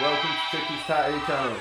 Welcome to Chicky's Tattoo channel.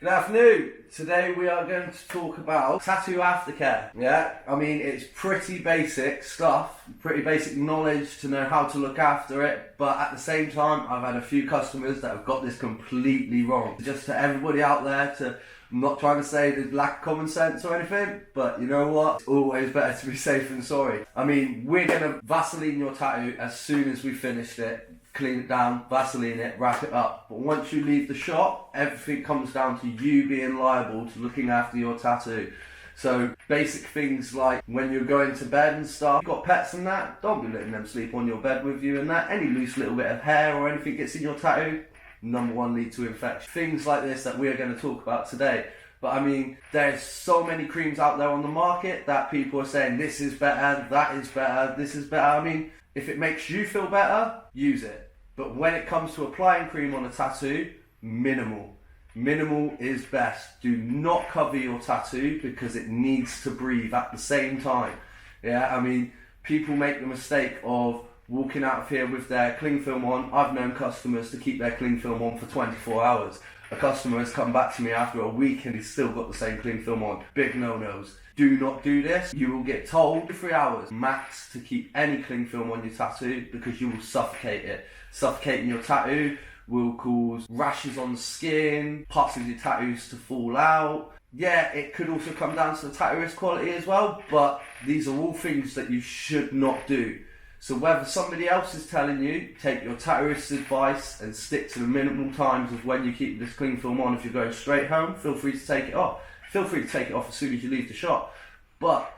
Good afternoon. Today we are going to talk about tattoo aftercare. Yeah, I mean it's pretty basic stuff, pretty basic knowledge to know how to look after it, but at the same time I've had a few customers that have got this completely wrong. Just to everybody out there, I'm not trying to say there's lack of common sense or anything, but you know what? It's always better to be safe than sorry. I mean, we're going to Vaseline your tattoo as soon as we finished it, clean it down, Vaseline it, wrap it up. But once you leave the shop, everything comes down to you being liable to looking after your tattoo. So basic things like when you're going to bed and stuff, you've got pets and that, don't be letting them sleep on your bed with you and that. Any loose little bit of hair or anything gets in your tattoo, number one, lead to infection. Things like this that we're going to talk about today. But I mean, there's so many creams out there on the market that people are saying this is better, that is better, this is better. I mean, if it makes you feel better, use it. But when it comes to applying cream on a tattoo, minimal. Minimal is best. Do not cover your tattoo because it needs to breathe at the same time. Yeah, I mean, people make the mistake of walking out of here with their cling film on. I've known customers to keep their cling film on for 24 hours. A customer has come back to me after a week and he's still got the same cling film on. Big no-nos. Do not do this. You will get told 3 hours max to keep any cling film on your tattoo because you will suffocate it. Suffocating your tattoo will cause rashes on the skin, parts of your tattoos to fall out. Yeah, it could also come down to the tattooist quality as well, but these are all things that you should not do. So whether somebody else is telling you, take your tattooist's advice and stick to the minimal times of when you keep this cling film on. If you're going straight home, feel free to take it off. Feel free to take it off as soon as you leave the shop. But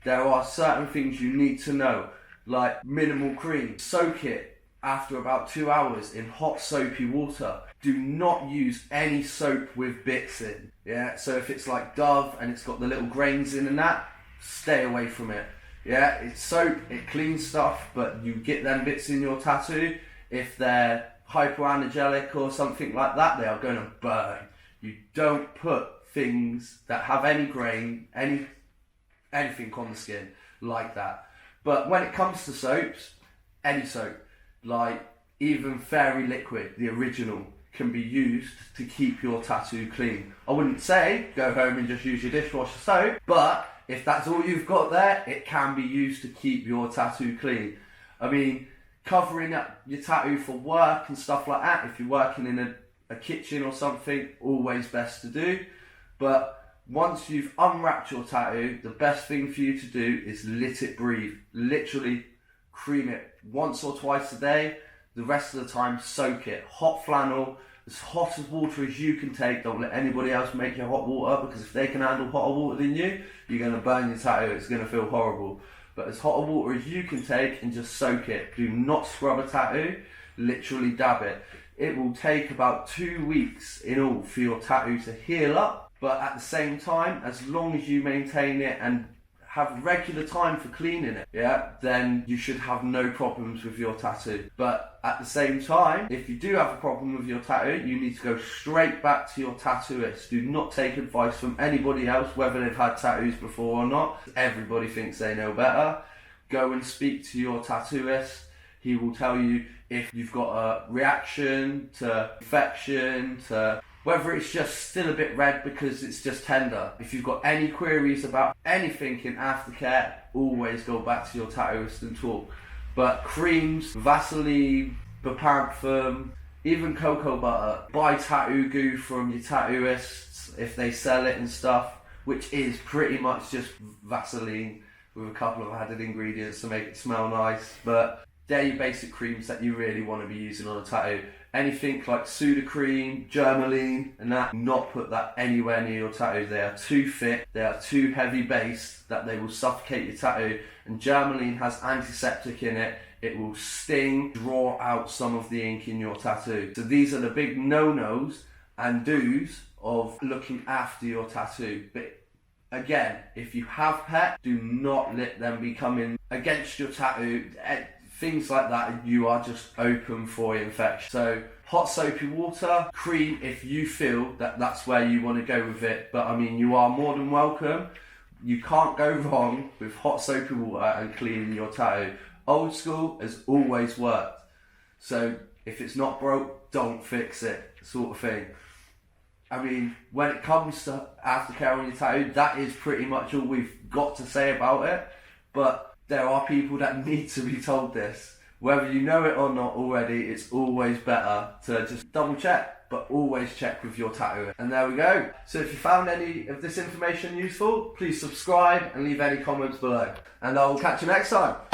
there are certain things you need to know, like minimal cream. Soak it after about 2 hours in hot soapy water. Do not use any soap with bits in. Yeah, so if it's like Dove and it's got the little grains in and that, stay away from it. Yeah, it's soap, it cleans stuff, but you get them bits in your tattoo. If they're hypoallergenic or something like that, they are going to burn. You don't put things that have any grain, anything on the skin like that. But when it comes to soaps, any soap, like even Fairy Liquid, the original, can be used to keep your tattoo clean. I wouldn't say go home and just use your dishwasher soap, but if that's all you've got there, it can be used to keep your tattoo clean. I mean, covering up your tattoo for work and stuff like that, if you're working in a kitchen or something, always best to do. But once you've unwrapped your tattoo, the best thing for you to do is let it breathe. Literally cream it once or twice a day. The rest of the time, soak it. Hot flannel, as hot as water as you can take. Don't let anybody else make your hot water, because if they can handle hotter water than you, you're going to burn your tattoo. It's going to feel horrible. But as hot a water as you can take and just soak it. Do not scrub a tattoo. Literally dab it. It will take about 2 weeks in all for your tattoo to heal up. But at the same time, as long as you maintain it and have regular time for cleaning it, yeah, then you should have no problems with your tattoo. But at the same time, if you do have a problem with your tattoo, you need to go straight back to your tattooist. Do not take advice from anybody else, whether they've had tattoos before or not. Everybody thinks they know better. Go and speak to your tattooist. He will tell you if you've got a reaction to infection, to whether it's just still a bit red because it's just tender. If you've got any queries about anything in aftercare, always go back to your tattooist and talk. But creams, Vaseline, Bepanthen, even cocoa butter, buy tattoo goo from your tattooists if they sell it and stuff, which is pretty much just Vaseline with a couple of added ingredients to make it smell nice. But they're your basic creams that you really want to be using on a tattoo. Anything like Sudocrem, Germaline and that, not put that anywhere near your tattoo. They are too thick, they are too heavy based that they will suffocate your tattoo. And Germaline has antiseptic in it. It will sting, draw out some of the ink in your tattoo. So these are the big no-nos and do's of looking after your tattoo. But again, if you have pets, do not let them be coming against your tattoo. things like that, and you are just open for infection. So hot soapy water, cream if you feel that that's where you want to go with it, but I mean, you are more than welcome. You can't go wrong with hot soapy water and cleaning your tattoo. Old school has always worked. So if it's not broke, don't fix it, sort of thing. I mean, when it comes to aftercare on your tattoo, that is pretty much all we've got to say about it. But there are people that need to be told this. Whether you know it or not already, it's always better to just double check, but always check with your tattooer. And there we go. So if you found any of this information useful, please subscribe and leave any comments below. And I will catch you next time.